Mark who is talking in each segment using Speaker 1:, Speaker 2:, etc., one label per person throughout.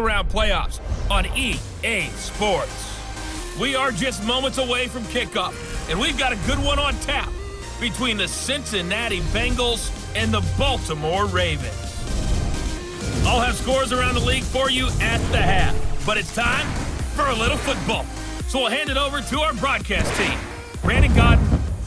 Speaker 1: Round playoffs on EA Sports. We are just moments away from kickoff, and we've got a good one on tap between the Cincinnati Bengals and the Baltimore Ravens. I'll have scores around the league for you at the half, but it's time for a little football. So we'll hand it over to our broadcast team, Brandon Godden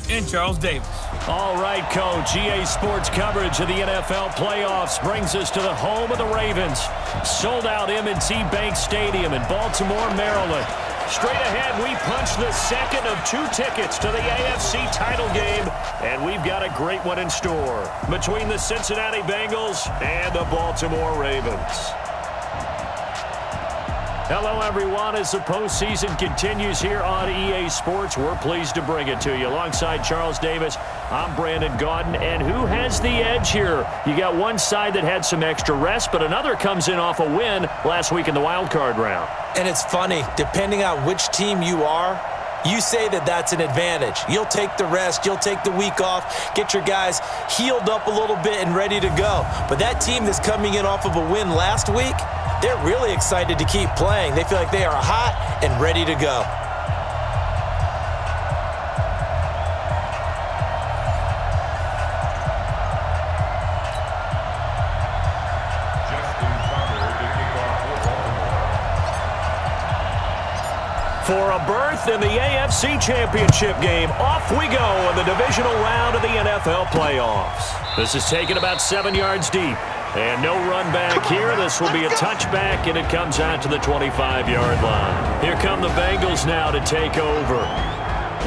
Speaker 1: and Charles Davis.
Speaker 2: All right, Coach. EA Sports coverage of the NFL playoffs brings us to the home of the Ravens. Sold-out M&T Bank Stadium in Baltimore, Maryland. Straight ahead, we punch the second of two tickets to the AFC title game, and we've got a great one in store between the Cincinnati Bengals and the Baltimore Ravens. Hello, everyone. As the postseason continues here on EA Sports, we're pleased to bring it to you. Alongside Charles Davis, I'm Brandon Godden. And who has the edge here? You got one side that had some extra rest, but another comes in off a win last week in the wild card round.
Speaker 3: And it's funny, depending on which team you are, you say that that's an advantage. You'll take the rest, you'll take the week off, get your guys healed up a little bit and ready to go. But that team that's coming in off of a win last week, they're really excited to keep playing. They feel like they are hot and ready to go.
Speaker 2: For a berth in the AFC Championship game, off we go in the divisional round of the NFL playoffs. This is taken about 7 yards deep. And no run back here. This will be a touchback, and it comes out to the 25-yard line. Here come the Bengals now to take over.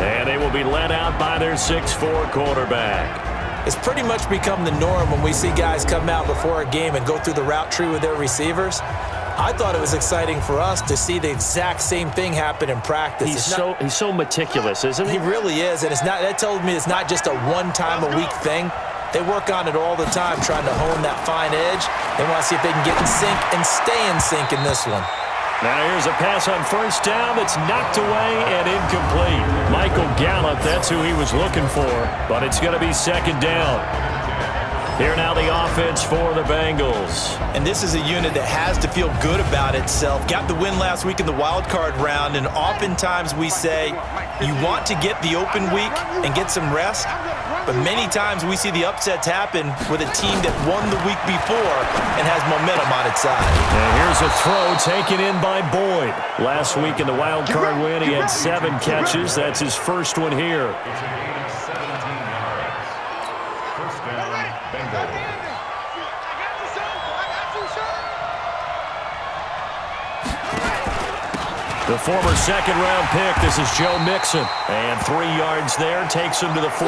Speaker 2: And they will be led out by their 6'4" quarterback.
Speaker 3: It's pretty much become the norm when we see guys come out before a game and go through the route tree with their receivers. I thought it was exciting for us to see the exact same thing happen in practice.
Speaker 2: He's so meticulous, isn't he?
Speaker 3: He really is, and that tells me it's not just a one-time-a-week thing. They work on it all the time, trying to hone that fine edge. They want to see if they can get in sync and stay in sync in this one.
Speaker 2: Now here's a pass on first down that's knocked away and incomplete. Michael Gallup, that's who he was looking for, but it's going to be second down. Here now the offense for the Bengals.
Speaker 3: And this is a unit that has to feel good about itself. Got the win last week in the wild card round, and oftentimes we say you want to get the open week and get some rest, but many times we see the upsets happen with a team that won the week before and has momentum on its side.
Speaker 2: And here's a throw taken in by Boyd. Last week in the wild card win, he had 7 catches. That's his first one here. The former second-round pick, this is Joe Mixon. And 3 yards there, takes him to the 45.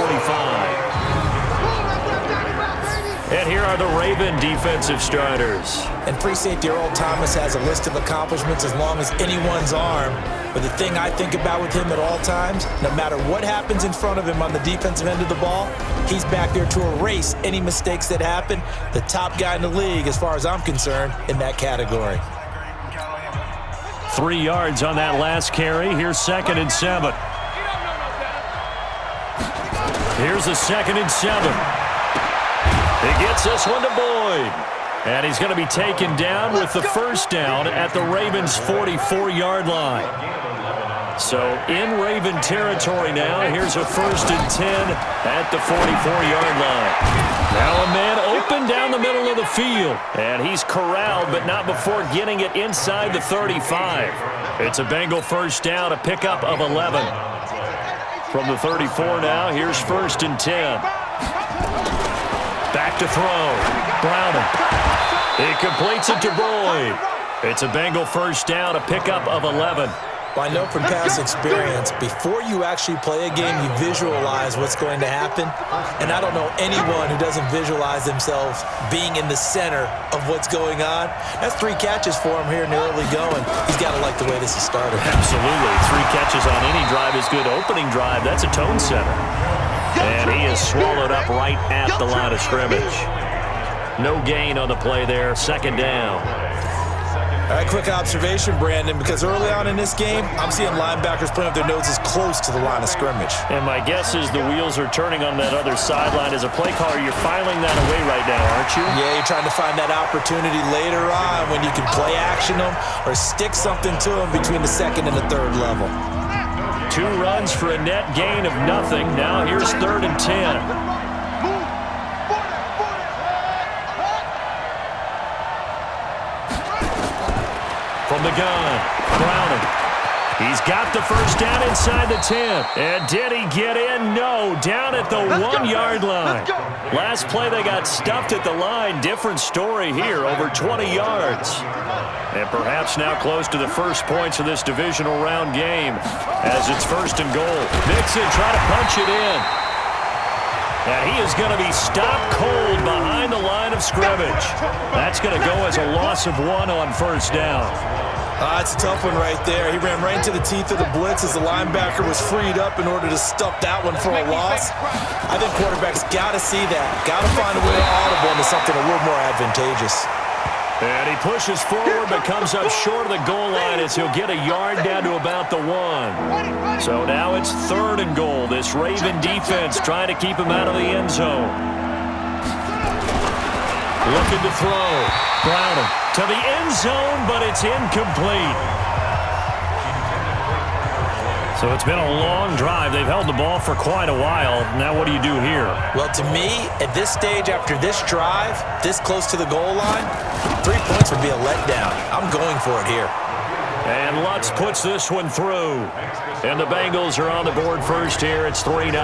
Speaker 2: And here are the Raven defensive starters.
Speaker 3: And free safety Earl Thomas has a list of accomplishments as long as anyone's arm. But the thing I think about with him at all times, no matter what happens in front of him on the defensive end of the ball, he's back there to erase any mistakes that happen. The top guy in the league, as far as I'm concerned, in that category.
Speaker 2: 3 yards on that last carry. Here's 2nd and 7. Here's a 2nd and 7. He gets this one to Boyd. And he's going to be taken down with the first down at the Ravens' 44-yard line. So in Raven territory now. Here's a 1st and 10 at the 44-yard line. Now a man open down the middle of the field. And he's corralled, but not before getting it inside the 35. It's a Bengal first down, a pickup of 11. From the 34 now, here's 1st and 10. Back to throw. Browning. He completes it to Boyd. It's a Bengal first down, a pickup of 11.
Speaker 3: Well, I know from past experience, before you actually play a game, you visualize what's going to happen. And I don't know anyone who doesn't visualize themselves being in the center of what's going on. That's 3 catches for him here in the early going. He's got to like the way this has started.
Speaker 2: Absolutely. 3 catches on any drive is good. Opening drive, that's a tone setter. And he is swallowed up right at the line of scrimmage. No gain on the play there. 2nd down.
Speaker 3: All right, quick observation, Brandon, because early on in this game, I'm seeing linebackers putting up their noses close to the line of scrimmage.
Speaker 2: And my guess is the wheels are turning on that other sideline. As a play caller, you're filing that away right now, aren't you?
Speaker 3: Yeah, you're trying to find that opportunity later on when you can play action them or stick something to them between the second and the third level.
Speaker 2: 2 runs for a net gain of nothing. Now here's 3rd and 10. From the gun, Browning. He's got the first down inside the 10. And did he get in? No, down at the 1-yard line. Last play they got stuffed at the line. Different story here, over 20 yards. And perhaps now close to the first points of this divisional round game as it's 1st and goal. Mixon trying to punch it in. And he is going to be stopped cold behind the line of scrimmage. That's going to go as a loss of 1 on 1st down.
Speaker 3: That's a tough one right there. He ran right into the teeth of the blitz as the linebacker was freed up in order to stuff that one for a loss. I think quarterbacks got to see that. Got to find a way to audible into something a little more advantageous.
Speaker 2: And he pushes forward but comes up short of the goal line as he'll get a yard down to about the 1. So now it's 3rd and goal. This Raven defense trying to keep him out of the end zone. Looking to throw. Browning to the end zone, but it's incomplete. So it's been a long drive. They've held the ball for quite a while. Now what do you do here?
Speaker 3: Well, to me, at this stage, after this drive, this close to the goal line, 3 points would be a letdown. I'm going for it here.
Speaker 2: And Lutz puts this one through. And the Bengals are on the board first here. It's 3-0.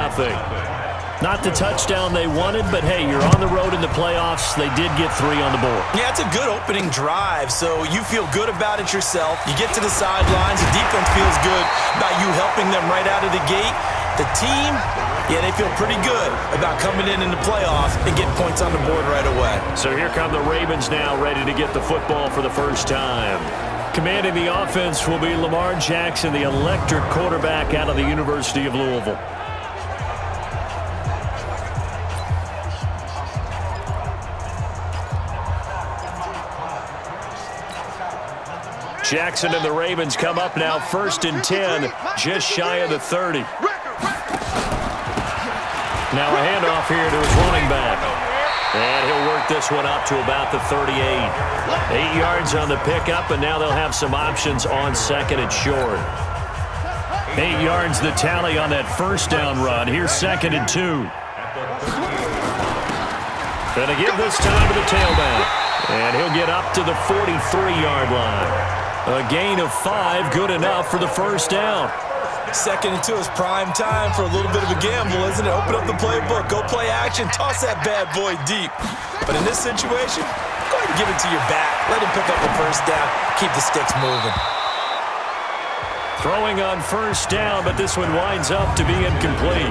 Speaker 2: Not the touchdown they wanted, but hey, you're on the road in the playoffs. They did get 3 on the board.
Speaker 3: Yeah, it's a good opening drive, so you feel good about it yourself. You get to the sidelines, the defense feels good about you helping them right out of the gate. The team, yeah, they feel pretty good about coming in the playoffs and getting points on the board right away.
Speaker 2: So here come the Ravens now, ready to get the football for the first time. Commanding the offense will be Lamar Jackson, the electric quarterback out of the University of Louisville. Jackson and the Ravens come up now 1st and 10, just shy of the 30. Now a handoff here to his running back. And he'll work this one up to about the 38. 8 yards on the pickup, and now they'll have some options on 2nd and short. 8 yards the tally on that 1st down run. Here's 2nd and 2. Gonna give this time to the tailback. And he'll get up to the 43-yard line. A gain of 5, good enough for the 1st down.
Speaker 3: 2nd and 2 is prime time for a little bit of a gamble, isn't it? Open up the playbook, go play action, toss that bad boy deep. But in this situation, go ahead and give it to your back. Let him pick up the 1st down, keep the sticks moving.
Speaker 2: Throwing on 1st down, but this one winds up to be incomplete.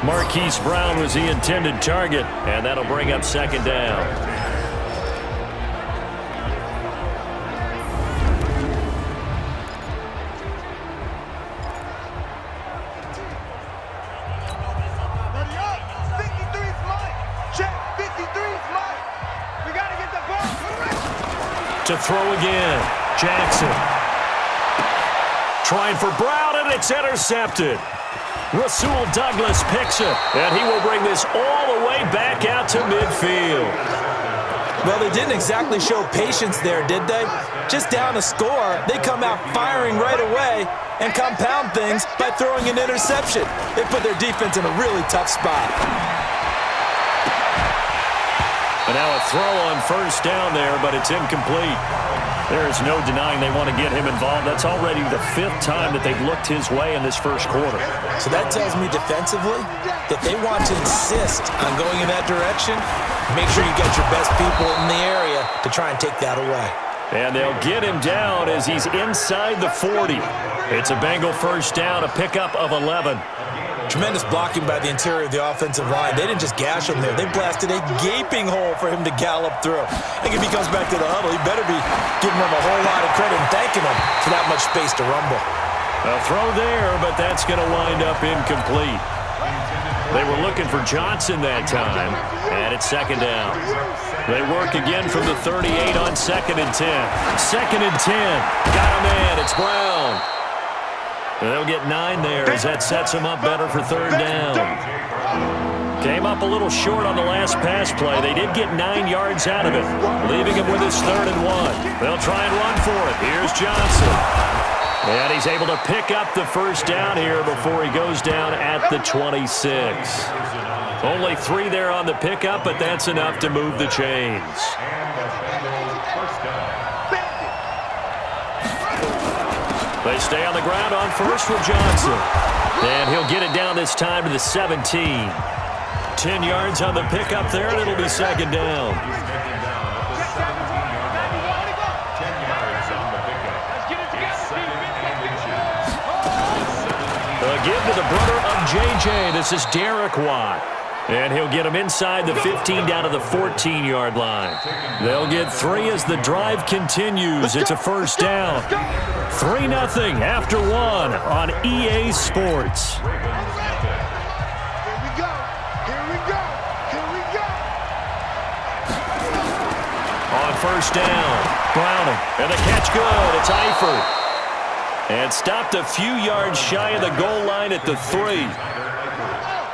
Speaker 2: Marquise Brown was the intended target, and that'll bring up 2nd down. To throw again, Jackson. Trying for Brown, and it's intercepted. Rasul Douglas picks it, and he will bring this all the way back out to midfield.
Speaker 3: Well, they didn't exactly show patience there, did they? Just down a score, they come out firing right away and compound things by throwing an interception. They put their defense in a really tough spot.
Speaker 2: And now a throw on 1st down there, but it's incomplete. There is no denying they want to get him involved. That's already the 5th time that they've looked his way in this 1st quarter.
Speaker 3: So that tells me defensively that they want to insist on going in that direction. Make sure you get your best people in the area to try and take that away.
Speaker 2: And they'll get him down as he's inside the 40. It's a Bengal 1st down, a pickup of 11.
Speaker 3: Tremendous blocking by the interior of the offensive line. They didn't just gash him there. They blasted a gaping hole for him to gallop through. I think if he comes back to the huddle, he better be giving them a whole lot of credit and thanking them for that much space to rumble.
Speaker 2: A throw there, but that's going to wind up incomplete. They were looking for Johnson that time, and it's second down. They work again from the 38 on 2nd and 10. 2nd and 10. Got a man. It's Brown. They'll get 9 there as that sets them up better for 3rd down. Came up a little short on the last pass play. They did get 9 yards out of it, leaving him with his 3rd and 1. They'll try and run for it. Here's Johnson. And he's able to pick up the 1st down here before he goes down at the 26. Only 3 there on the pickup, but that's enough to move the chains. They stay on the ground on first with Johnson. And he'll get it down this time to the 17. 10 yards on the pickup there, and it'll be 2nd down. Give to the brother of J.J. This is Derek Watt. And he'll get him inside the 15 down to the 14-yard line. They'll get 3 as the drive continues. It's a 1st down. 3-0 after 1 on EA Sports.
Speaker 4: Here we go.
Speaker 2: On 1st down, Browning. And the catch good. It's Eifert. And stopped a few yards shy of the goal line at the 3.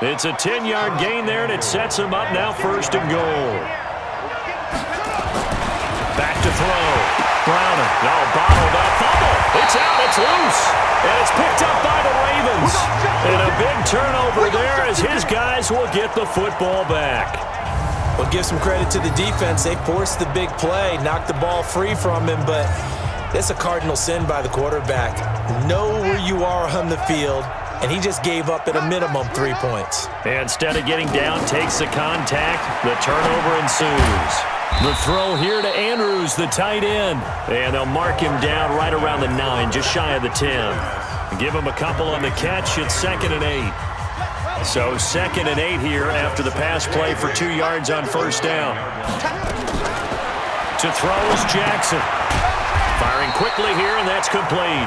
Speaker 2: It's a 10-yard gain there, and it sets him up now 1st and goal. Back to throw. Browner. No, bottled up. Fumble. It's out. It's loose. And it's picked up by the Ravens. And a big turnover there as his guys will get the football back.
Speaker 3: Well, give some credit to the defense. They forced the big play, knocked the ball free from him, but it's a cardinal sin by the quarterback. Know where you are on the field, and he just gave up at a minimum 3 points.
Speaker 2: Instead of getting down, takes the contact. The turnover ensues. The throw here to Andrews, the tight end. And they'll mark him down right around the 9, just shy of the 10. Give him a couple on the catch. It's 2nd and 8. So 2nd and 8 here after the pass play for 2 yards on 1st down. To throw is Jackson. Firing quickly here, and that's complete.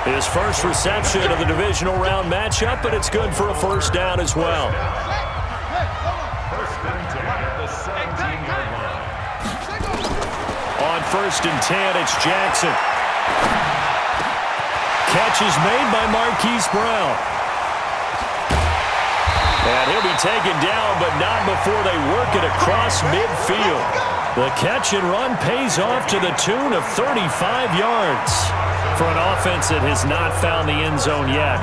Speaker 2: His first reception of the divisional round matchup, but it's good for a 1st down as well. On 1st and 10, it's Jackson. Catch is made by Marquise Brown. And he'll be taken down, but not before they work it across midfield. The catch and run pays off to the tune of 35 yards. For an offense that has not found the end zone yet,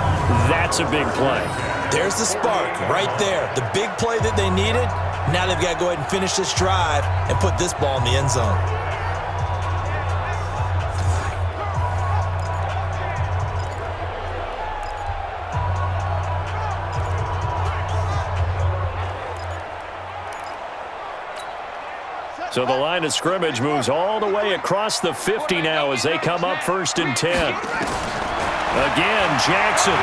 Speaker 2: that's a big play.
Speaker 3: There's the spark right there. The big play that they needed. Now they've got to go ahead and finish this drive and put this ball in the end zone.
Speaker 2: So the line of scrimmage moves all the way across the 50 now as they come up 1st and 10. Again, Jackson.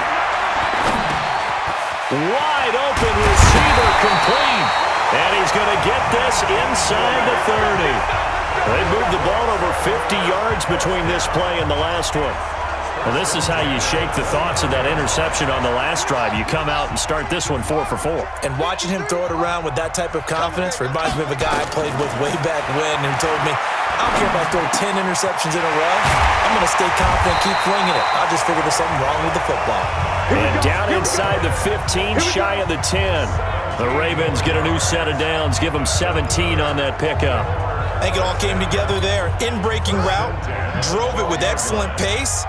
Speaker 2: Wide open receiver complete. And he's going to get this inside the 30. They moved the ball over 50 yards between this play and the last one. Well, this is how you shake the thoughts of that interception on the last drive. You come out and start this one 4 for 4.
Speaker 3: And watching him throw it around with that type of confidence reminds me of a guy I played with way back when who told me, I don't care if I throw 10 interceptions in a row. I'm going to stay confident, keep flinging it. I just figured there's something wrong with the football.
Speaker 2: And down inside the 15, shy of the 10. The Ravens get a new set of downs, give them 17 on that pickup.
Speaker 3: I think it all came together there. In-breaking route, drove it with excellent pace.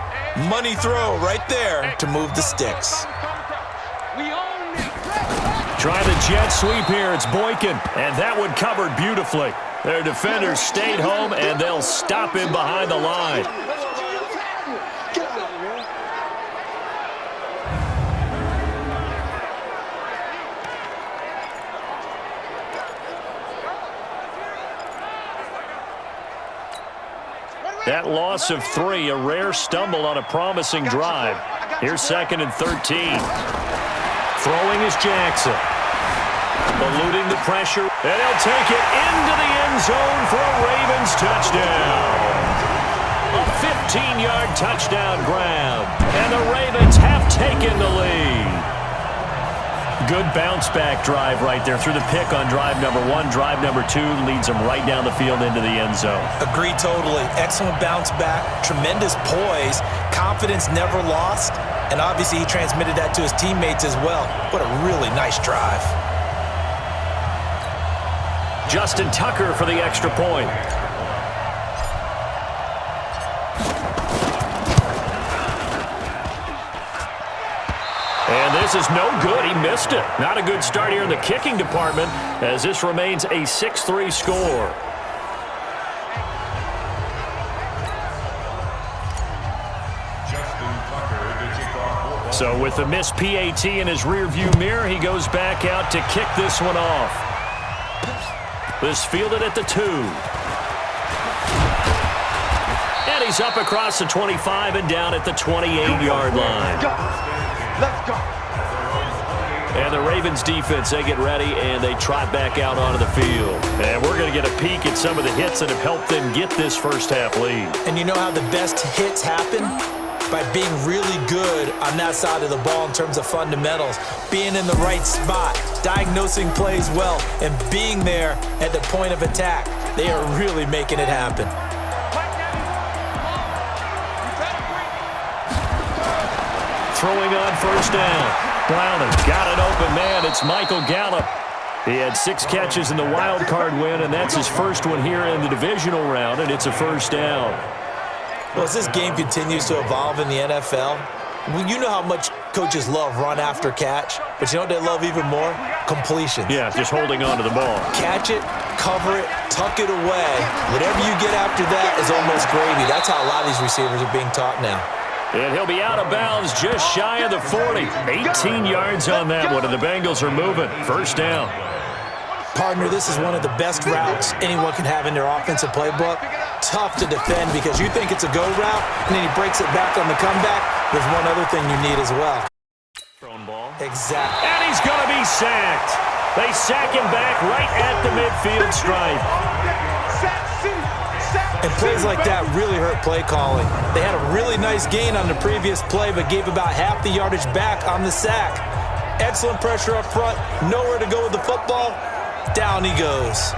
Speaker 3: Money throw right there to move the sticks.
Speaker 2: Try the jet sweep here. It's Boykin, and that one covered beautifully. Their defenders stayed home, and they'll stop him behind the line. That loss of 3, a rare stumble on a promising drive. Here's 2nd and 13. Throwing is Jackson. Eluding the pressure, and he'll take it into the end zone for a Ravens touchdown. A 15-yard touchdown grab, and the Ravens have taken the lead. Good bounce-back drive right there through the pick on drive number 1. Drive number 2 leads them right down the field into the end zone.
Speaker 3: Agree totally. Excellent bounce back, tremendous poise, confidence never lost, and obviously he transmitted that to his teammates as well. What a really nice drive.
Speaker 2: Justin Tucker for the extra point. And this is no good. He missed it. Not a good start here in the kicking department as this remains a 6-3 score. So with the missed PAT in his rearview mirror, he goes back out to kick this one off. This fielded at the 2. And he's up across the 25 and down at the 28-yard line.
Speaker 4: Let's go.
Speaker 2: And the Ravens defense, they get ready and they trot back out onto the field. And we're going to get a peek at some of the hits that have helped them get this first half lead.
Speaker 3: And you know how the best hits happen? By being really good on that side of the ball in terms of fundamentals, being in the right spot, diagnosing plays well, and being there at the point of attack. They are really making it happen.
Speaker 2: Throwing on first down. Browning got an open man. It's Michael Gallup. He had 6 catches in the wild card win, and that's his first one here in the divisional round, and it's a first down.
Speaker 3: Well, as this game continues to evolve in the NFL, you know how much coaches love run after catch, but you know what they love even more? Completions.
Speaker 2: Yeah, just holding on to the ball.
Speaker 3: Catch it, cover it, tuck it away. Whatever you get after that is almost gravy. That's how a lot of these receivers are being taught now.
Speaker 2: And he'll be out of bounds just shy of the 40. 18 yards on that one, and the Bengals are moving. First down.
Speaker 3: Partner, this is one of the best routes anyone can have in their offensive playbook. Tough to defend because you think it's a go route, and then he breaks it back on the comeback. There's one other thing you need as well.
Speaker 2: Thrown ball.
Speaker 3: Exactly.
Speaker 2: And he's going to be sacked. They sack him back right at the midfield stripe.
Speaker 3: And plays like that really hurt play calling. They had a really nice gain on the previous play, but gave about half the yardage back on the sack. Excellent pressure up front. Nowhere to go with the football. Down he goes.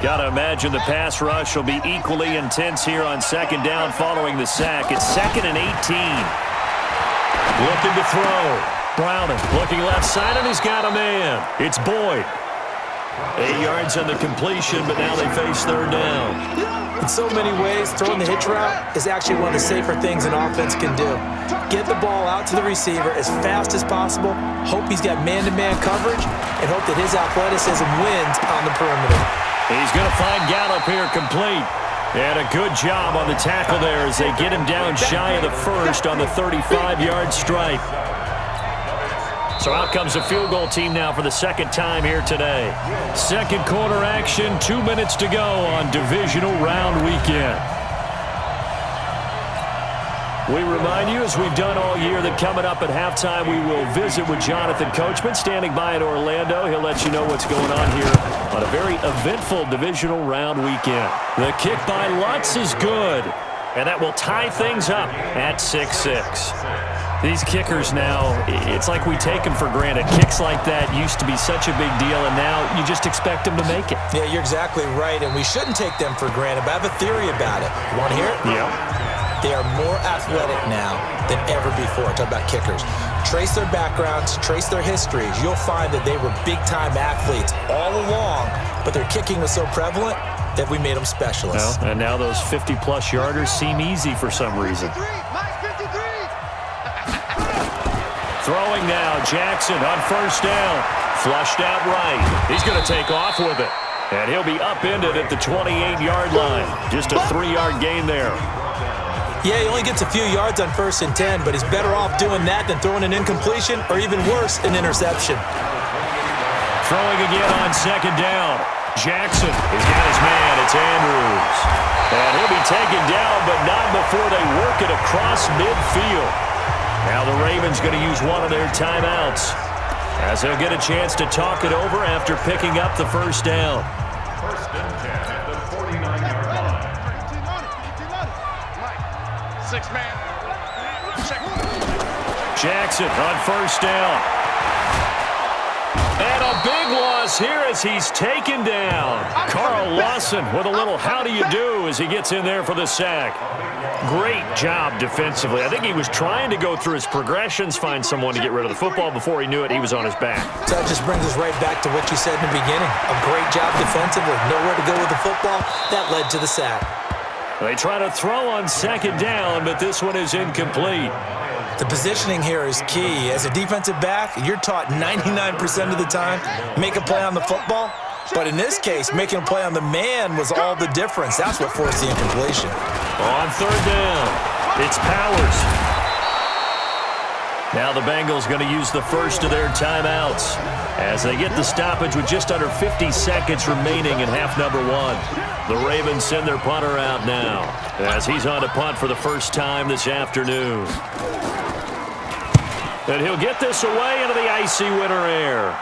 Speaker 2: Got to imagine the pass rush will be equally intense here on second down following the sack. It's 2nd and 18. Looking to throw. Browning looking left side, and he's got a man. It's Boyd. 8 yards on the completion, but now they face third down.
Speaker 3: In so many ways, throwing the hitch route is actually one of the safer things an offense can do. Get the ball out to the receiver as fast as possible, hope he's got man-to-man coverage, and hope that his athleticism wins on the perimeter.
Speaker 2: He's going to find Gallup here complete. And a good job on the tackle there as they get him down shy of the first on the 35-yard stripe. So out comes the field goal team now for the second time here today. Second quarter action, 2 minutes to go on divisional round weekend. We remind you, as we've done all year, that coming up at halftime, we will visit with Jonathan Coachman, standing by in Orlando. He'll let you know what's going on here on a very eventful divisional round weekend. The kick by Lutz is good, and that will tie things up at 6-6. These kickers now, it's like we take them for granted. Kicks like that used to be such a big deal, and now you just expect them to make it.
Speaker 3: Yeah, you're exactly right, and we shouldn't take them for granted, but I have a theory about it. Want to hear it?
Speaker 2: Yeah.
Speaker 3: They are more athletic now than ever before. Talk about kickers. Trace their backgrounds, trace their histories. You'll find that they were big-time athletes all along, but their kicking was so prevalent that we made them specialists.
Speaker 2: Well, and now those 50-plus yarders seem easy for some reason. Throwing now, Jackson on first down. Flushed out right. He's going to take off with it. And he'll be upended at the 28-yard line. Just a 3-yard gain there.
Speaker 3: Yeah, he only gets a few yards on 1st and 10, but he's better off doing that than throwing an incompletion or even worse, an interception.
Speaker 2: Throwing again on second down. Jackson has got his man. It's Andrews. And he'll be taken down, but not before they work it across midfield. Now the Ravens going to use one of their timeouts as they'll get a chance to talk it over after picking up the first down.
Speaker 5: First and 10 at the 49-yard line.
Speaker 4: 6-man.
Speaker 2: Jackson on first down. And a big loss here as he's taken down. Carl Lawson with a little how do you do as he gets in there for the sack. Great job defensively. I think he was trying to go through his progressions, find someone to get rid of the football. Before he knew it, he was on his back.
Speaker 3: So that just brings us right back to what you said in the beginning. A great job defensively. Nowhere to go with the football. That led to the sack.
Speaker 2: They try to throw on second down, but this one is incomplete.
Speaker 3: The positioning here is key. As a defensive back, you're taught 99% of the time, make a play on the football. But in this case, making a play on the man was all the difference. That's what forced the incompletion.
Speaker 2: On third down, it's Powers. Now the Bengals going to use the first of their timeouts as they get the stoppage with just under 50 seconds remaining in half number one. The Ravens send their punter out now as he's on to punt for the first time this afternoon. And he'll get this away into the icy winter air.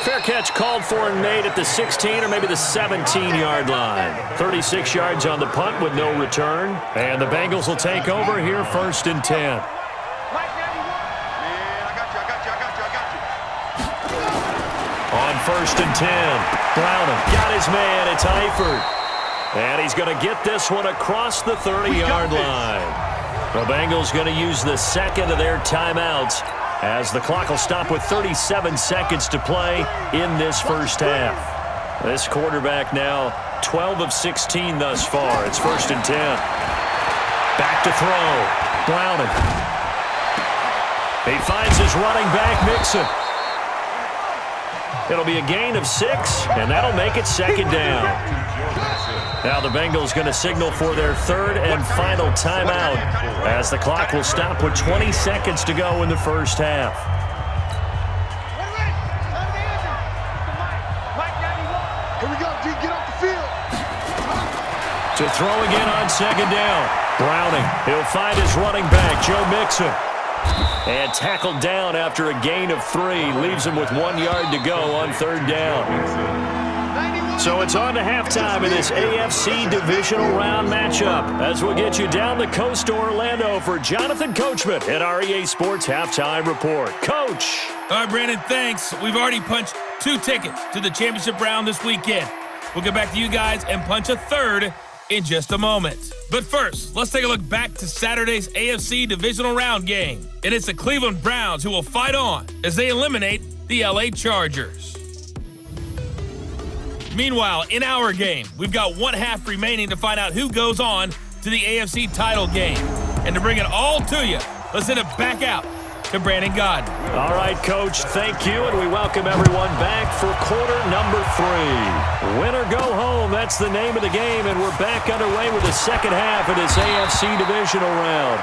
Speaker 2: Fair catch called for and made at the 16 or maybe the 17-yard line. 36 yards on the punt with no return. And the Bengals will take over here first and 10. On first and 10, Browning got his man. It's Eifert. And he's going to get this one across the 30-yard line. The Bengals going to use the second of their timeouts as the clock will stop with 37 seconds to play in this first half. This quarterback now 12 of 16 thus far. It's first and 10. Back to throw. Browning. He finds his running back, Mixon. It'll be a gain of 6, and that'll make it second down. Now the Bengals going to signal for their third and final timeout as the clock will stop with 20 seconds to go in the first half.
Speaker 4: Here we go, D. Get off the field.
Speaker 2: To throw again on second down. Browning. He'll find his running back, Joe Mixon. And tackled down after a gain of 3. Leaves him with 1 yard to go on third down. So it's on to halftime in this AFC Divisional Round matchup as we'll get you down the coast to Orlando for Jonathan Coachman at our EA Sports Halftime Report. Coach!
Speaker 1: All right, Brandon, thanks. We've already punched 2 tickets to the championship round this weekend. We'll get back to you guys and punch a third in just a moment. But first, let's take a look back to Saturday's AFC Divisional Round game. And it's the Cleveland Browns who will fight on as they eliminate the LA Chargers. Meanwhile, in our game, we've got 1 half remaining to find out who goes on to the AFC title game. And to bring it all to you, let's send it back out to Brandon Godden.
Speaker 2: All right, Coach, thank you, and we welcome everyone back for quarter number 3. Win or go home, that's the name of the game, and we're back underway with the second half of this AFC Divisional Round.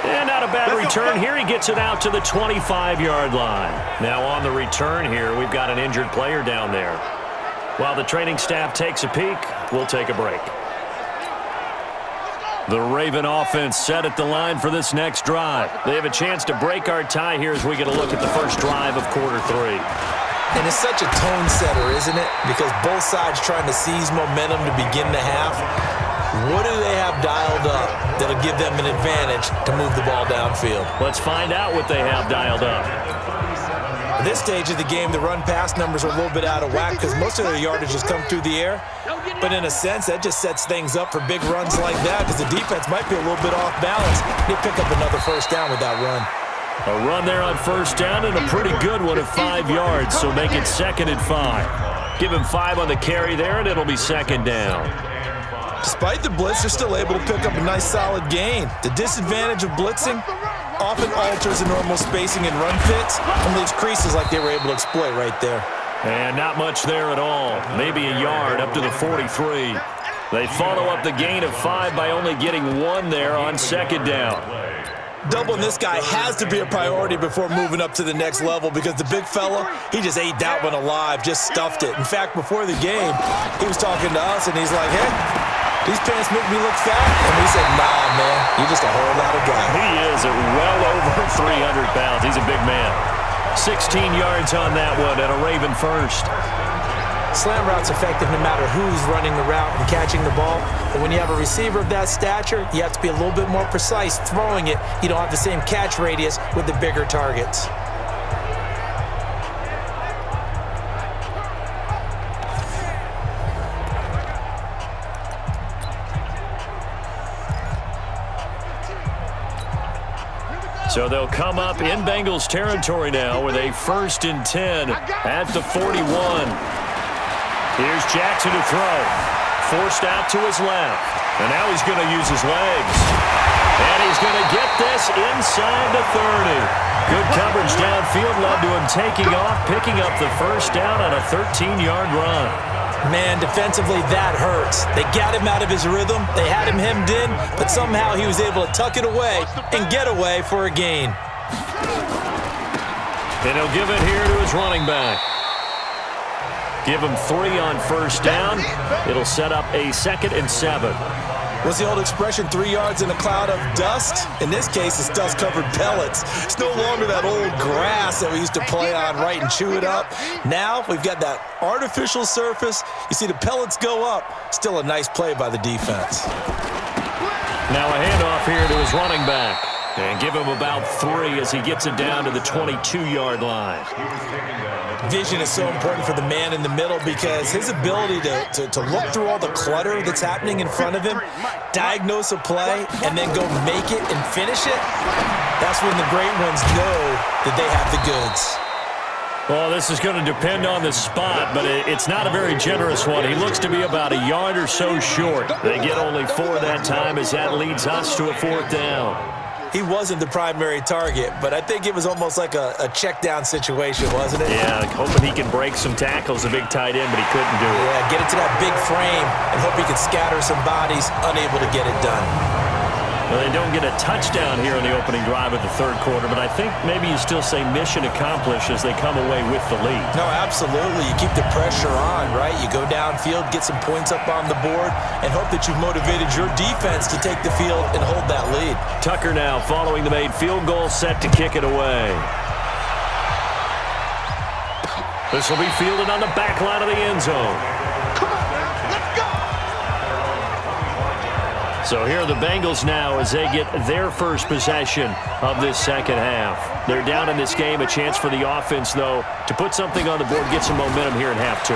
Speaker 2: And not a bad return here. He gets it out to the 25-yard line. Now on the return here, we've got an injured player down there. While the training staff takes a peek, we'll take a break. The Raven offense set at the line for this next drive. They have a chance to break our tie here as we get a look at the first drive of quarter 3.
Speaker 3: And it's such a tone setter, isn't it? Because both sides trying to seize momentum to begin the half. What do they have dialed up that'll give them an advantage to move the ball downfield?
Speaker 2: Let's find out what they have dialed up.
Speaker 3: At this stage of the game, the run-pass numbers are a little bit out of whack because most of their yardage has come through the air. But in a sense, that just sets things up for big runs like that because the defense might be a little bit off balance. They pick up another first down with that run.
Speaker 2: A run there on first down and a pretty good one of 5 yards, so make it second and 5. Give him 5 on the carry there, and it'll be second down.
Speaker 3: Despite the blitz, they're still able to pick up a nice solid gain. The disadvantage of blitzing often alters the normal spacing and run fits and leaves creases like they were able to exploit right there.
Speaker 2: And not much there at all. Maybe a yard up to the 43. They follow up the gain of 5 by only getting 1 there on second down.
Speaker 3: Doubling this guy has to be a priority before moving up to the next level because the big fella, he just ate that one alive, just stuffed it. In fact, before the game, he was talking to us and he's like, hey, these pants make me look fat. And we said, nah, man, you're just a whole lot of guy.
Speaker 2: He is at well over 300 pounds. He's a big man. 16 yards on that one and a Raven first.
Speaker 3: Slam route's effective no matter who's running the route and catching the ball. But when you have a receiver of that stature, you have to be a little bit more precise throwing it. You don't have the same catch radius with the bigger targets.
Speaker 2: So they'll come up in Bengals territory now with a 1st and 10 at the 41. Here's Jackson to throw. Forced out to his left. And now he's going to use his legs. And he's going to get this inside the 30. Good coverage downfield led to him taking off, picking up the 1st down on a 13-yard run.
Speaker 3: Man, defensively, that hurts. They got him out of his rhythm. They had him hemmed in, but somehow he was able to tuck it away and get away for a gain.
Speaker 2: And he'll give it here to his running back. Give him 3 on 1st down. It'll set up a 2nd and 7.
Speaker 3: What's the old expression, 3 yards in a cloud of dust? In this case, it's dust-covered pellets. It's no longer that old grass that we used to play on, right, and chew it up. Now we've got that artificial surface. You see the pellets go up. Still a nice play by the defense.
Speaker 2: Now a handoff here to his running back. And give him about 3 as he gets it down to the 22-yard line.
Speaker 3: Vision is so important for the man in the middle because his ability to look through all the clutter that's happening in front of him, diagnose a play, and then go make it and finish it, that's when the great ones know that they have the goods.
Speaker 2: Well, this is going to depend on the spot, but it's not a very generous one. He looks to be about a yard or so short. They get only 4 that time as that leads us to a 4th down.
Speaker 3: He wasn't the primary target, but I think it was almost like a check-down situation, wasn't it?
Speaker 2: Yeah, hoping he can break some tackles, a big tight end, but he couldn't do it.
Speaker 3: Yeah, get it to that big frame and hope he can scatter some bodies, unable to get it done.
Speaker 2: Well, they don't get a touchdown here in the opening drive of the 3rd quarter, but I think maybe you still say mission accomplished as they come away with the lead.
Speaker 3: No, absolutely. You keep the pressure on, right? You go downfield, get some points up on the board, and hope that you've motivated your defense to take the field and hold that lead.
Speaker 2: Tucker now following the made field goal, set to kick it away. This will be fielded on the back line of the end zone. So here are the Bengals now as they get their first possession of this 2nd half. They're down in this game. A chance for the offense, though, to put something on the board, get some momentum here in half 2.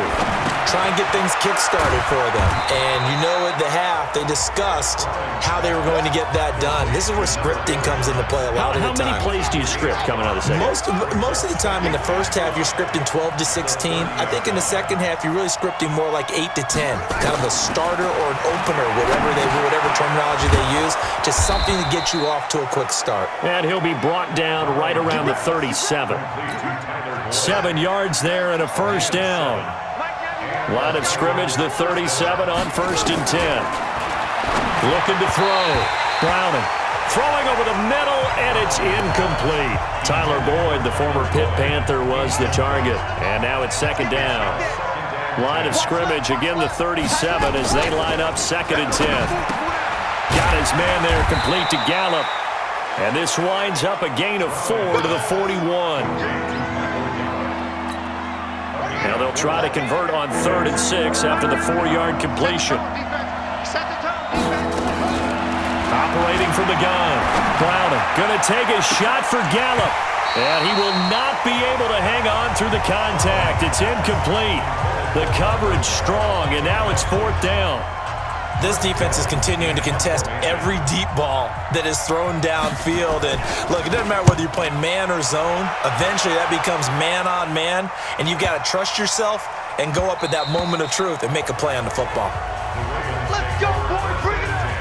Speaker 3: Try and get things kick-started for them. And you know at the half, they discussed how they were going to get that done. This is where scripting comes into play a lot of the time.
Speaker 2: How many plays do you script coming out of the 2nd?
Speaker 3: Most of the time in the 1st half, you're scripting 12 to 16. I think in the 2nd half, you're really scripting more like 8 to 10. Kind of a starter or an opener, whatever terminology they use. Just something to get you off to a quick start.
Speaker 2: And he'll be brought down right around the 37. 7 yards there and a 1st down. Line of scrimmage, the 37 on 1st and 10. Looking to throw. Browning. Throwing over the middle, and it's incomplete. Tyler Boyd, the former Pitt Panther, was the target. And now it's 2nd down. Line of scrimmage, again the 37 as they line up 2nd and 10. Got his man there, complete to Gallup. And this winds up a gain of 4 to the 41. Now they'll try to convert on 3rd and 6 after the 4-yard completion. Operating from the gun. Browning going to take a shot for Gallup. And he will not be able to hang on through the contact. It's incomplete. The coverage strong, and now it's 4th down.
Speaker 3: This defense is continuing to contest every deep ball that is thrown downfield. And look, it doesn't matter whether you're playing man or zone. Eventually, that becomes man on man. And you've got to trust yourself and go up at that moment of truth and make a play on the football.
Speaker 4: Let's go, boys. Bring it on.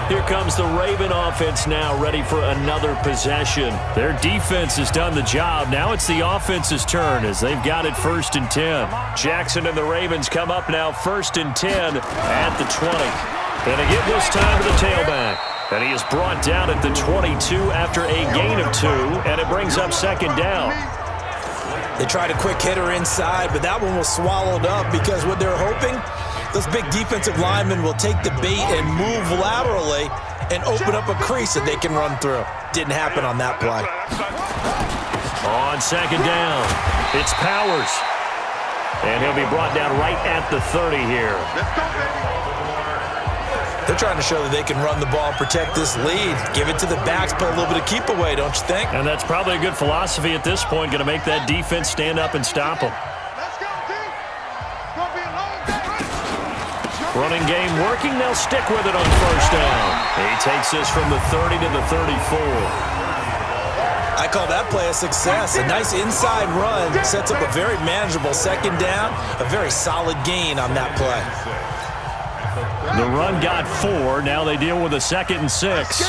Speaker 2: Here comes the Raven offense now, ready for another possession. Their defense has done the job. Now it's the offense's turn as they've got it 1st and 10. Jackson and the Ravens come up now 1st and 10 at the 20. And again this time to the tailback. And he is brought down at the 22 after a gain of 2, and it brings up 2nd down.
Speaker 3: They tried a quick hitter inside, but that one was swallowed up because what they're hoping, those big defensive linemen will take the bait and move laterally and open up a crease that they can run through. Didn't happen on that play.
Speaker 2: On 2nd down, it's Powers. And he'll be brought down right at the 30 here.
Speaker 4: Let's go, baby.
Speaker 3: They're trying to show that they can run the ball and protect this lead. Give it to the backs, put a little bit of keep away, don't you think?
Speaker 2: And that's probably a good philosophy at this point, going to make that defense stand up and stop them.
Speaker 4: Let's go, team. Gonna be a long day.
Speaker 2: Running game working, they'll stick with it on first down. He takes this from the 30 to the 34.
Speaker 3: I call that play a success. A nice inside run sets up a very manageable second down, a very solid gain on that play.
Speaker 2: The run got 4. Now they deal with a 2nd and 6.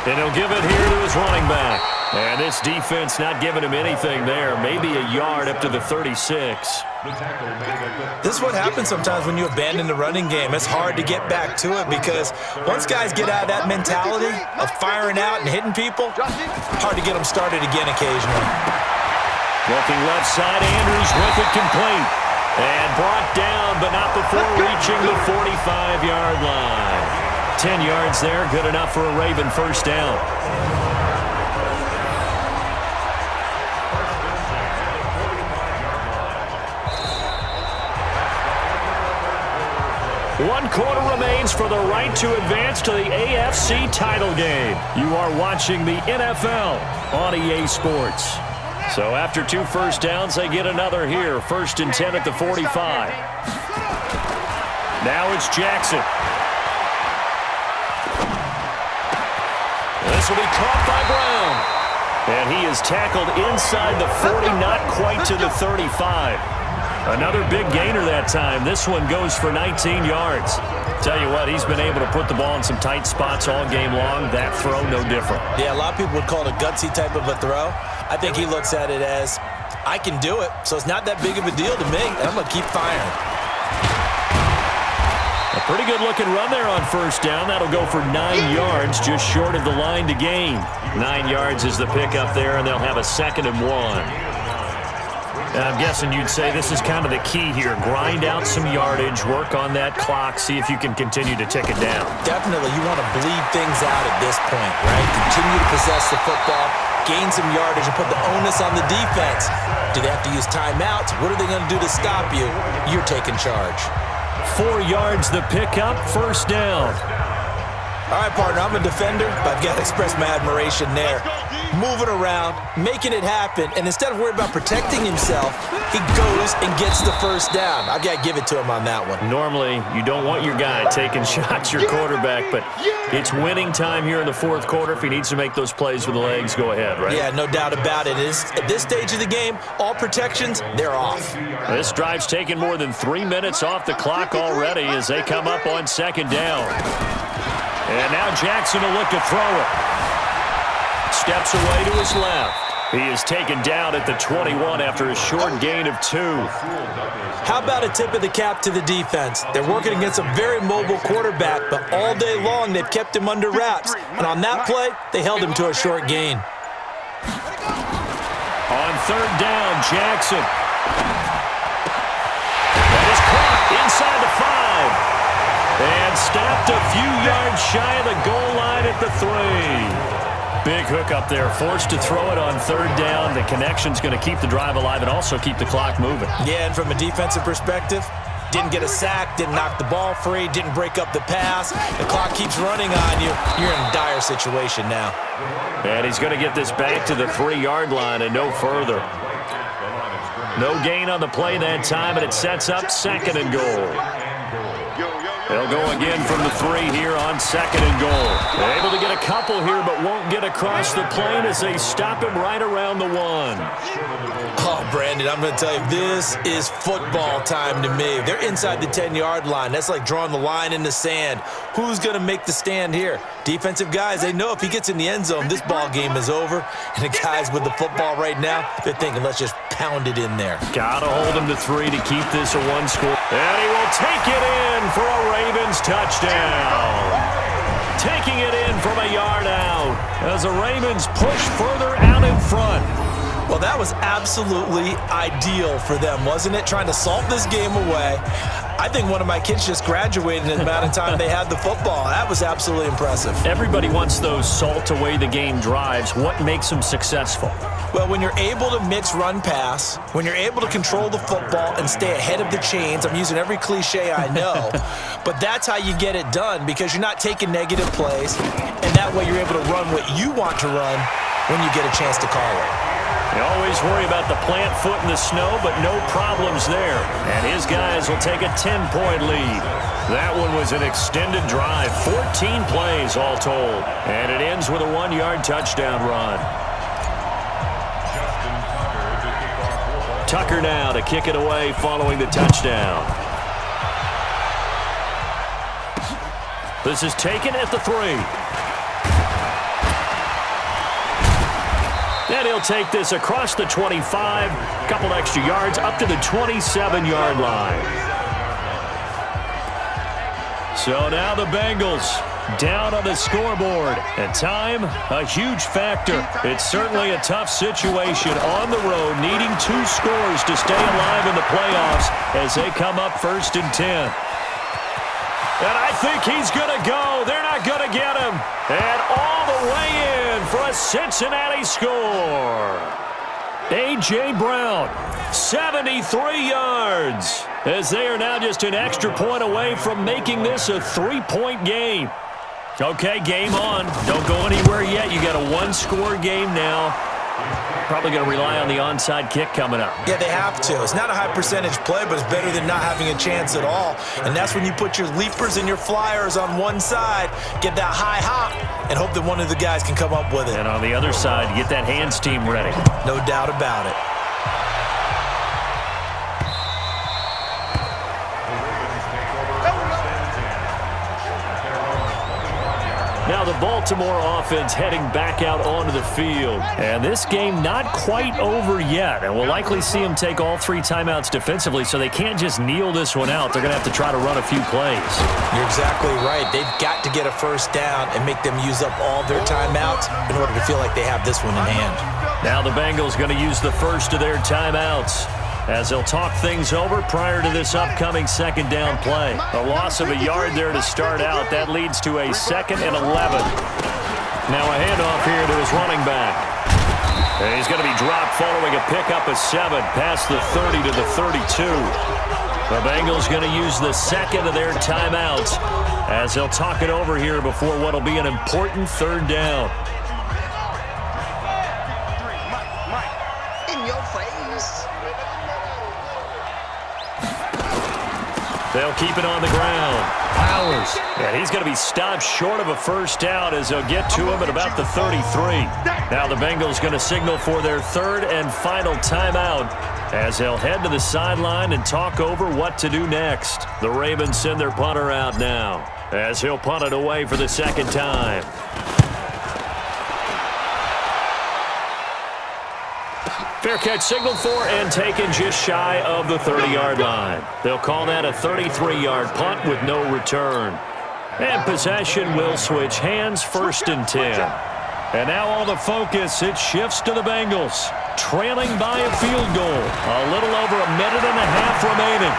Speaker 2: And he'll give it here to his running back. And this defense not giving him anything there. Maybe a yard up to the 36.
Speaker 3: This is what happens sometimes when you abandon the running game. It's hard to get back to it because once guys get out of that mentality of firing out and hitting people, hard to get them started again occasionally.
Speaker 2: Looking left side, Andrews with it complete. And brought down, but not before reaching the 45-yard line. 10 yards there, good enough for a Raven first down. One quarter remains for the right to advance to the AFC title game. You are watching the NFL on EA Sports. So after 2 first downs, they get another here. 1st and 10 at the 45. Now it's Jackson. This will be caught by Brown. And he is tackled inside the 40, not quite to the 35. Another big gainer that time. This one goes for 19 yards. Tell you what, he's been able to put the ball in some tight spots all game long. That throw, no different.
Speaker 3: Yeah, a lot of people would call it a gutsy type of a throw. I think he looks at it as, I can do it, so it's not that big of a deal to me, and I'm going to keep firing.
Speaker 2: A pretty good-looking run there on first down. That'll go for 9 yards, just short of the line to gain. 9 yards is the pickup there, and they'll have a 2nd and 1. I'm guessing you'd say this is kind of the key here. Grind out some yardage, work on that clock, see if you can continue to tick it down.
Speaker 3: Definitely, you want to bleed things out at this point, right? Continue to possess the football, gain some yardage, and put the onus on the defense. Do they have to use timeouts? What are they going to do to stop you? You're taking charge.
Speaker 2: 4 yards the pickup, first down.
Speaker 3: All right, partner, I'm a defender, but I've got to express my admiration there. Moving around, making it happen, and instead of worrying about protecting himself, he goes and gets the first down. I've got to give it to him on that one.
Speaker 2: Normally, you don't want your guy taking shots, your quarterback, but it's winning time here in the 4th quarter. If he needs to make those plays with the legs, go ahead, right?
Speaker 3: Yeah, no doubt about it. At this stage of the game, all protections, they're off.
Speaker 2: This drive's taken more than 3 minutes off the clock already as they come up on 2nd down. And now Jackson will look to throw it. Steps away to his left. He is taken down at the 21 after a short gain of 2.
Speaker 3: How about a tip of the cap to the defense? They're working against a very mobile quarterback, but all day long they've kept him under wraps. And on that play, they held him to a short gain.
Speaker 2: On 3rd down, Jackson. That is caught inside the 5. And stopped a few yards shy of the goal line at the 3. Big hook up there, forced to throw it on 3rd down. The connection's going to keep the drive alive and also keep the clock moving.
Speaker 3: Yeah, and from a defensive perspective, didn't get a sack, didn't knock the ball free, didn't break up the pass. The clock keeps running on you. You're in a dire situation now.
Speaker 2: And he's going to get this back to the 3-yard line and no further. No gain on the play that time, and it sets up 2nd and goal. They'll go again from the 3 here on 2nd and goal. They're able to get a couple here, but won't get across the plane as they stop him right around the 1.
Speaker 3: Oh, Brandon, I'm going to tell you, this is football time to me. They're inside the 10-yard line. That's like drawing the line in the sand. Who's going to make the stand here? Defensive guys, they know if he gets in the end zone, this ball game is over. And the guys with the football right now, they're thinking, let's just pound it in there.
Speaker 2: Got to hold him to 3 to keep this a 1 score. And he will take it in for a Ravens touchdown. Taking it in from a yard out as the Ravens push further out in front.
Speaker 3: Well, that was absolutely ideal for them, wasn't it? Trying to salt this game away. I think one of my kids just graduated in the amount of time they had the football. That was absolutely impressive.
Speaker 2: Everybody wants those salt away the game drives. What makes them successful?
Speaker 3: Well, when you're able to mix run-pass, when you're able to control the football and stay ahead of the chains, I'm using every cliche I know, but that's how you get it done because you're not taking negative plays, and that way you're able to run what you want to run when you get a chance to call it.
Speaker 2: You always worry about the plant foot in the snow, but no problems there. And his guys will take a 10-point lead. That one was an extended drive, 14 plays all told. And it ends with a 1-yard touchdown run. Tucker now to kick it away following the touchdown. This is taken at the 3. And he'll take this across the 25, a couple extra yards up to the 27-yard line. So now the Bengals down on the scoreboard. And time, a huge factor. It's certainly a tough situation on the road, needing 2 scores to stay alive in the playoffs as they come up 1st and 10. And I think he's going to go. They're not going to get him. And all the way in for a Cincinnati score. A.J. Brown, 73 yards, as they are now just an extra point away from making this a 3-point game. Okay, game on. Don't go anywhere yet. You got a 1-score game now. Probably going to rely on the onside kick coming up.
Speaker 3: Yeah, they have to. It's not a high percentage play, but it's better than not having a chance at all. And that's when you put your leapers and your flyers on one side, get that high hop, and hope that one of the guys can come up with it.
Speaker 2: And on the other side, get that hands team ready.
Speaker 3: No doubt about it.
Speaker 2: Now the Baltimore offense heading back out onto the field. And this game not quite over yet. And we'll likely see them take all 3 timeouts defensively, so they can't just kneel this one out. They're going to have to try to run a few plays.
Speaker 3: You're exactly right. They've got to get a first down and make them use up all their timeouts in order to feel like they have this one in hand.
Speaker 2: Now the Bengals going to use the first of their timeouts as they'll talk things over prior to this upcoming 2nd down play. A loss of a yard there to start out. That leads to a 2nd and 11. Now a handoff here to his running back. And he's going to be dropped following a pickup of 7 past the 30 to the 32. The Bengals going to use the 2nd of their timeouts as they'll talk it over here before what will be an important 3rd down.
Speaker 5: In your face.
Speaker 2: They'll keep it on the ground. Powers. And he's going to be stopped short of a first down as they'll get to him at about the 33. Now the Bengals going to signal for their 3rd and final timeout as they'll head to the sideline and talk over what to do next. The Ravens send their punter out now as he'll punt it away for the 2nd time. Fair catch signaled for and taken just shy of the 30-yard line. They'll call that a 33-yard punt with no return. And possession will switch hands, 1st and 10. And now all the focus, it shifts to the Bengals, trailing by a field goal. A little over a minute and a half remaining.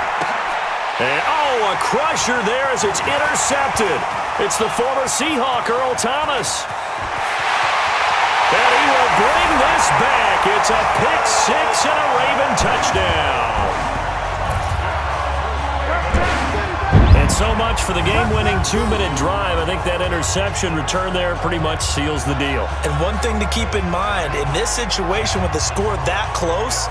Speaker 2: And oh, a crusher there as it's intercepted. It's the former Seahawk, Earl Thomas. And he will bring this back. It's a pick-6 and a Raven touchdown. And so much for the game-winning 2-minute drive. I think that interception return there pretty much seals the deal.
Speaker 3: And one thing to keep in mind, in this situation with the score that close,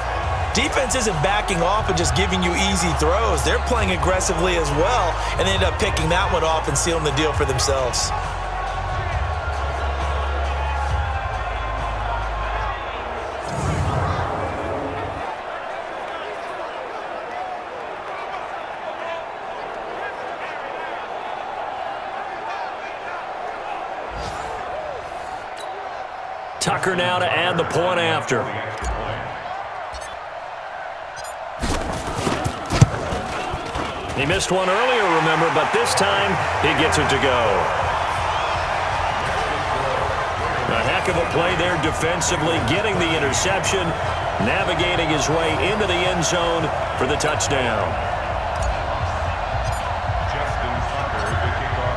Speaker 3: defense isn't backing off and just giving you easy throws. They're playing aggressively as well, and they end up picking that one off and sealing the deal for themselves.
Speaker 2: Tucker now to add the point after. He missed one earlier, remember, but this time he gets it to go. A heck Heck of a play there defensively, getting the interception, navigating his way into the end zone for the touchdown.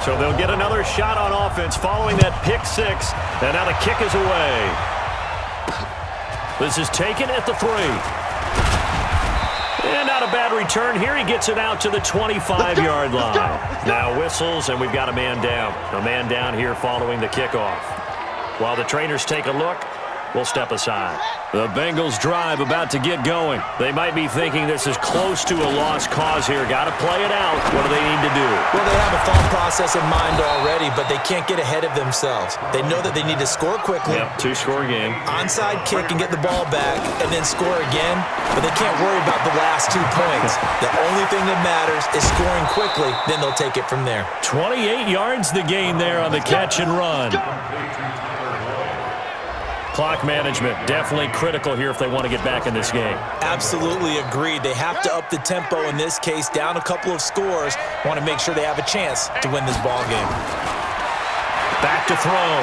Speaker 2: So they'll get another shot on offense following that pick six, and now the kick is away. This is taken at the 3. And not a bad return here. He gets it out to the 25-yard line. Now whistles, and we've got a man down. A man down here following the kickoff. While the trainers take a look, we'll step aside. The Bengals drive about to get going. They might be thinking this is close to a lost cause here. Got to play it out. What do they need to do?
Speaker 3: Well, they have a thought process in mind already, but they can't get ahead of themselves. They know that they need to score quickly.
Speaker 2: Yep, 2-score game.
Speaker 3: Onside kick and get the ball back and then score again, but they can't worry about the last 2 points. The only thing that matters is scoring quickly, then they'll take it from there.
Speaker 2: 28 yards the gain there on the catch and run. Clock management definitely critical here if they want to get back in this game.
Speaker 3: Absolutely agreed. They have to up the tempo in this case, down a couple of scores. Want to make sure they have a chance to win this ball game.
Speaker 2: Back to throw.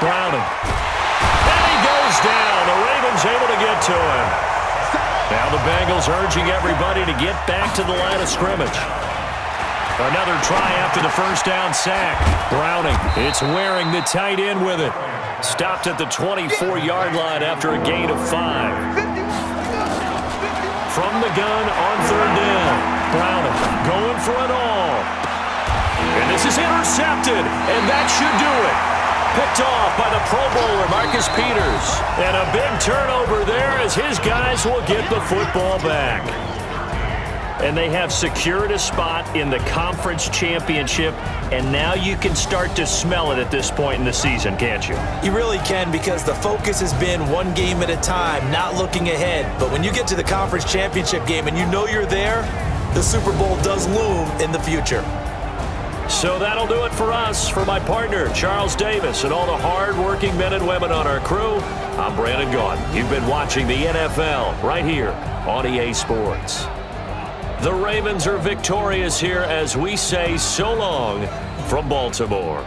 Speaker 2: Browning. And he goes down. The Ravens able to get to him. Now the Bengals urging everybody to get back to the line of scrimmage. Another try after the first down sack. Browning. It's wearing the tight end with it. Stopped at the 24-yard line after a gain of 5. From the gun on 3rd down. Browning going for it all. And this is intercepted, and that should do it. Picked off by the Pro Bowler, Marcus Peters. And a big turnover there as his guys will get the football back. And they have secured a spot in the conference championship, and now you can start to smell it at this point in the season, can't you?
Speaker 3: You really can, because the focus has been one game at a time, not looking ahead. But when you get to the conference championship game and you know you're there, the Super Bowl does loom in the future.
Speaker 2: So that'll do it for us. For my partner, Charles Davis, and all the hard-working men and women on our crew, I'm Brandon Gaudin. You've been watching the NFL right here on EA Sports. The Ravens are victorious here as we say so long from Baltimore.